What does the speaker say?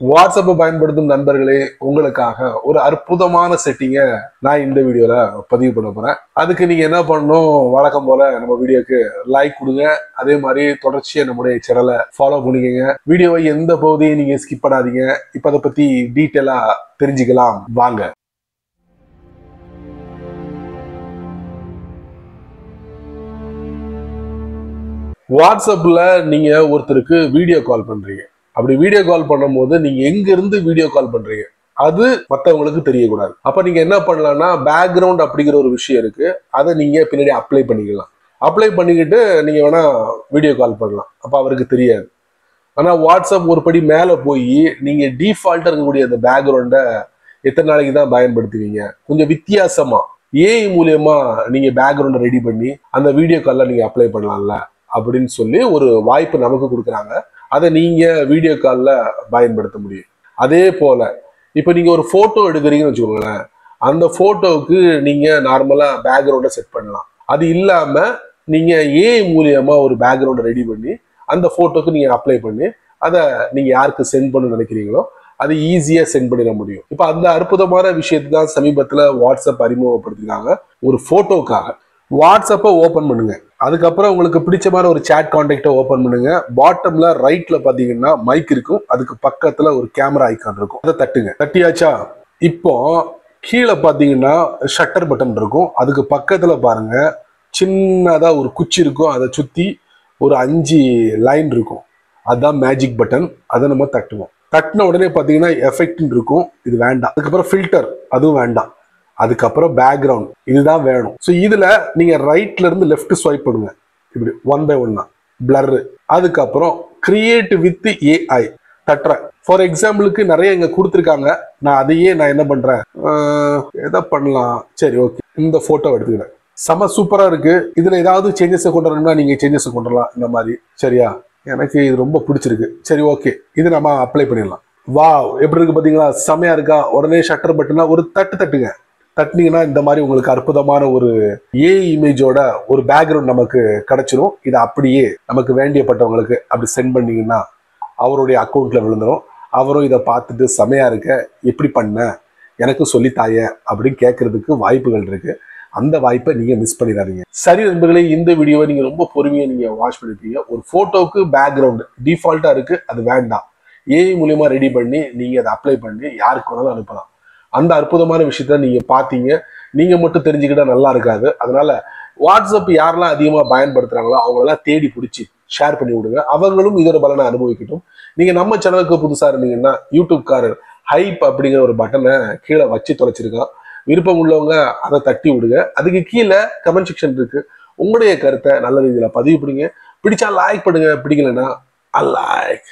WhatsApp பயன்படுத்தும் நண்பர்களே, உங்களுக்காக ஒரு அற்புதமான செட்டிங்கை நான் இந்த வீடியோல பதிவு பண்ண போறேன். அதுக்கு நீங்க என்ன பண்ணணும், வழக்கம் போல நம்ம வீடியோக்கு லைக் கொடுங்க. அதே மாதிரி தொடர்ச்சியா நம்முடைய சேனலை ஃபாலோ பண்ணிக்கங்க. வீடியோவை எந்த பகுதியும் நீங்க ஸ்கிப் பண்ணாதீங்க. இப்ப அதை பத்தி டீட்டெயிலா தெரிஞ்சுக்கலாம் வாங்க. வாட்ஸ்அப்ல நீங்க ஒருத்தருக்கு வீடியோ கால் பண்றீங்க. அப்படி வீடியோ கால் பண்ணும்போது நீங்க எங்க இருந்து வீடியோ கால் பண்றீங்க அது மற்றவங்களுக்கு தெரியக்கூடாது. அப்ப நீங்க என்ன பண்ணலாம்னா, பேக்ரவுண்ட் அப்படிங்கிற ஒரு விஷயம் இருக்கு, அதை நீங்க பின்னாடி அப்ளை பண்ணிக்கலாம். அப்ளை பண்ணிக்கிட்டு நீங்க வேணா வீடியோ கால் பண்ணலாம். அப்ப அவருக்கு தெரியாது. ஆனா வாட்ஸ்அப் ஒரு படி மேல போய் நீங்க டிஃபால்ட்டா இருக்கக்கூடிய அந்த பேக்ரவுண்டை எத்தனை நாளைக்கு தான் பயன்படுத்துவீங்க? கொஞ்சம் வித்தியாசமா ஏஐ மூலியமா நீங்க பேக்ரவுண்டை ரெடி பண்ணி அந்த வீடியோ கால்ல நீங்க அப்ளை பண்ணலாம்ல அப்படின்னு சொல்லி ஒரு வாய்ப்பு நமக்கு கொடுக்குறாங்க. அதை நீங்க வீடியோ காலில் பயன்படுத்த முடியும். அதே போல இப்போ நீங்க ஒரு போட்டோ எடுக்கிறீங்கன்னு வச்சுக்கோங்களேன், அந்த போட்டோவுக்கு நீங்க நார்மலா பேக்ரவுண்டை செட் பண்ணலாம். அது இல்லாம நீங்க ஏஐ மூலியமா ஒரு பேக்ரவுண்டை ரெடி பண்ணி அந்த போட்டோக்கு நீங்க அப்ளை பண்ணி அதை நீங்க யாருக்கு சென்ட் பண்ண நினைக்கிறீங்களோ அது ஈஸியா சென்ட் பண்ணிட முடியும். இப்போ அந்த அற்புதமான விஷயத்தை தான் சமீபத்தில் வாட்ஸ்அப் அறிமுகப்படுத்தினாங்க. ஒரு போட்டோக்காக வாட்ஸ்அப்பை ஓபன் பண்ணுங்க. அதுக்கப்புறம் உங்களுக்கு பிடிச்ச மாதிரி ஒரு சேட் கான்டாக்டை ஓபன் பண்ணுங்க. பாட்டம்ல ரைட்ல பாத்தீங்கன்னா மைக் இருக்கும், அதுக்கு பக்கத்துல ஒரு கேமரா ஐக்கான் இருக்கும், அதை தட்டுங்க. தட்டியாச்சா? இப்போ கீழே பாத்தீங்கன்னா ஷட்டர் பட்டன் இருக்கும், அதுக்கு பக்கத்துல பாருங்க சின்னதா ஒரு குச்சி இருக்கும், அதை சுத்தி ஒரு 5 லைன் இருக்கும், அதுதான் மேஜிக் பட்டன். அதை நம்ம தட்டுவோம். தட்டின உடனே பாத்தீங்கன்னா எஃபெக்ட் இருக்கும், இது வேண்டாம். அதுக்கப்புறம் ஃபில்டர், அதுவும் வேண்டாம். அதுக்கப்புறம் பேக்ரவுண்ட், இதுதான் வேணும். ஸோ இதுல நீங்க ரைட்ல இருந்து லெஃப்ட் ஸ்வைப் பண்ணுங்க, இப்படி 1 by 1 பிளர். அதுக்கப்புறம் கிரியேட் வித் ஏஐ தட்டுறேன். ஃபார் எக்ஸாம்பிளுக்கு நிறைய இங்க கொடுத்துருக்காங்க, நான் அதையே நான் என்ன பண்றேன், எதை பண்ணலாம், சரி ஓகே இந்த போட்டோ எடுத்துக்கிறேன். செம சூப்பரா இருக்கு. இதுல ஏதாவது சேஞ்சஸ் கொண்டு வரணும்னா நீங்க சேஞ்சஸ் கொண்டு வரலாம் இந்த மாதிரி. சரியா? எனக்கு இது ரொம்ப பிடிச்சிருக்கு. சரி ஓகே, இது நம்ம அப்ளை பண்ணிடலாம். வாவ், எப்படி இருக்கு பாத்தீங்களா? செமையா இருக்கா? உடனே ஷட்டர் பட்டனா ஒரு தட்டுங்க. தட்டினீங்கன்னா இந்த மாதிரி உங்களுக்கு அற்புதமான ஒரு ஏஐ இமேஜோட ஒரு பேக்ரவுண்ட் நமக்கு கிடைச்சிரும். இதை அப்படியே நமக்கு வேண்டியப்பட்டவங்களுக்கு அப்படி சென்ட் பண்ணீங்கன்னா அவருடைய அக்கௌண்ட்ல விழுந்துடும். அவரும் இதை பார்த்துட்டு செமையா இருக்க, எப்படி பண்ண, எனக்கு சொல்லித்தாய அப்படின்னு கேட்கறதுக்கு வாய்ப்புகள் இருக்கு. அந்த வாய்ப்பை நீங்க மிஸ் பண்ணிடாதீங்க. சரி நண்பர்களே, இந்த வீடியோவை நீங்க ரொம்ப பொறுமையா நீங்க வாட்ச் பண்ணிருப்பீங்க. ஒரு போட்டோவுக்கு பேக்ரவுண்ட் டிஃபால்ட்டா இருக்கு, அது வேண்டாம். ஏஐ மூலியமா ரெடி பண்ணி நீங்க அதை அப்ளை பண்ணி யாருக்கு வேணாலும் அனுப்பலாம். அந்த அற்புதமான விஷயத்த நீங்க பாத்தீங்க. நீங்க மட்டும் தெரிஞ்சுக்கிட்டா நல்லா இருக்காது. அதனால வாட்ஸ்அப் யாரெல்லாம் அதிகமா பயன்படுத்துறாங்களோ அவங்களெல்லாம் தேடி பிடிச்சி ஷேர் பண்ணி விடுங்க. அவங்களும் இதோட பலனை அனுபவிக்கட்டும். நீங்க நம்ம சேனலுக்கு புதுசா இருந்தீங்கன்னா யூடியூப்காரர் ஹைப் அப்படிங்கிற ஒரு பட்டனை கீழே வச்சு தொலைச்சிருக்கான். விருப்பம் உள்ளவங்க அதை தட்டி விடுங்க. அதுக்கு கீழே கமெண்ட் செக்ஷன் இருக்கு. உங்களுடைய கருத்தை நல்ல ரீதியில பதிவு பண்ணுங்க. பிடிச்சா லைக் பண்ணுங்க, பிடிக்கலன்னா அன்லைக்.